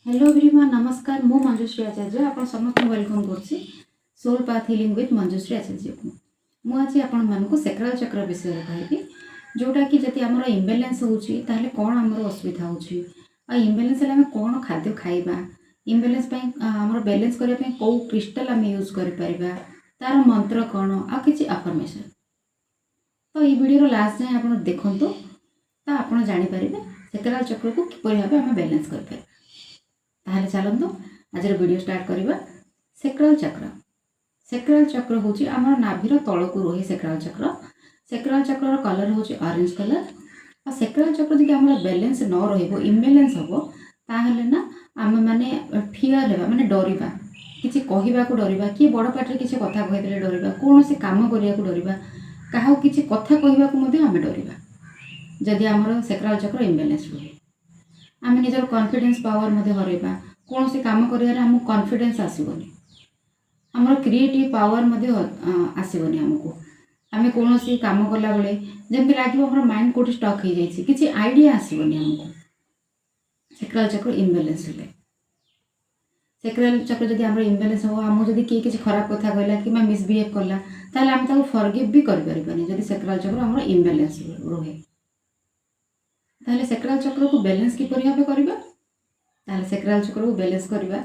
Hello everyone नमस्कार मु मंजुश्री आचार्य आप समस्त वेलकम कर soul path healing with Manjushree Acharya को मुझे आपण मानक सैक्रल चक्र विषय कहबी जोटा कि जब आम इम्बालांस होची ताहले कौन आमर असुविधा होची आ इम्बालांस आम कौन खाद्य खाइबा इम्बालांस आमर बैलेंस करने कौ क्रिस्टल आम यूज कर परिबा तार मंत्र कौन आ किछि अफर्मेशन तो ये वीडियो लास्ट जाए आप देखु तो आप जापर सैक्रल चक्र को किपर भाव आम बैलेंस कर ताहले चलतु आज वीडियो स्टार्ट करवा। सैक्रल चक्र हूँ आम नाभीर तल को रही सैक्रल चक्र कलर हूँ ऑरेंज कलर और सैक्रल चक्र जब आम बैलेंस न इम्बालांस हम ताहले ना आम माने फियर है माने डरवा किसी कहवाक डरवा किए बड़ पाटे किसी कथा कहीदे डरवा कौन से कम करने को डरवा क्या किसी कथा कहवाक आम डरवा जदि आमर सैक्रल चक्र इम्बालांस रुहे आम निजर कॉन्फिडेंस पावर हरवा कौन से कम कर कॉन्फिडेंस आसबनी आमर क्रिएटिव पावर आसबनी आमको आम कौन से कम कला बेले जमी लगे माइंड कौट स्टक हो जाए किसी आइडिया आसबनी आमको सैक्रल चक्र इम्बालांस हेले सैक्रल चक्र जब आम इम्बालांस हम आमको जब किए किसी खराब कथा कहला कि मिसबिहेव कला ताहले आम ताको फॉरगिव भी करें जब सैक्रल चक्र आम इम्बालांस रुहे ताहले सैक्रल चक्र को बैलेंस किपर भाव करवा ताहले सैक्रल चक्र को बैलेंस करवा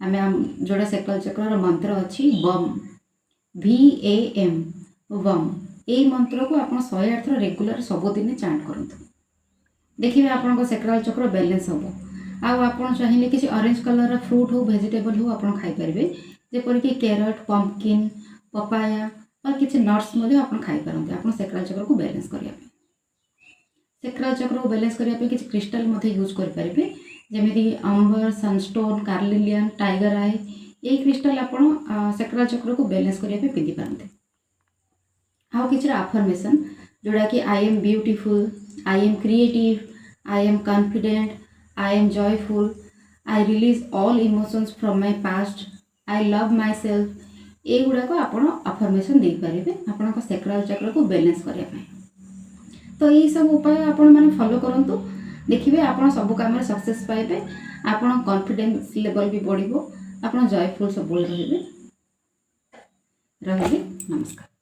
आम जोड़ा सैक्रल चक्र मंत्र अच्छी बम VAM बम यही मंत्र को आप 108 थर रेगुलर सबुदिन चांट करूँ देखिए आपन सैक्रल चक्र बैलेंस हम आप चाहिए किसी ऑरेंज कलर फ्रूट हो वेजिटेबल हो आप खाईपारे जेपरिक कैरट पंपकिन पपाया और किसी नट्स आप खाईपारती आप सैक्रल चक्र को बैलेंस करने सैक्रल चक्र को बैलेंस करने किसी क्रिस्टल यूज करेंगे जमीती अंबर सनस्टोन कार्लिलियन टाइगर आई यही क्रिस्टल आप सैक्रल चक्र को बैलेंस करने पिंधि पारते आउ कि अफर्मेशन जोड़ा कि I am beautiful I am creative I am confident I am joyful I release all emotions from my past I love my self ये गुड़ाक आप अफर्मेशन दे पारे आप सैक्रल चक्र को बैलेंस करने तो यही सब उपाय आपण माने फॉलो करंतु देखिए आप सब काम सक्सेस पाइबे आप कॉन्फिडेंस लेवल भी बढ़िबो आप जॉयफुल सब रहिबे नमस्कार।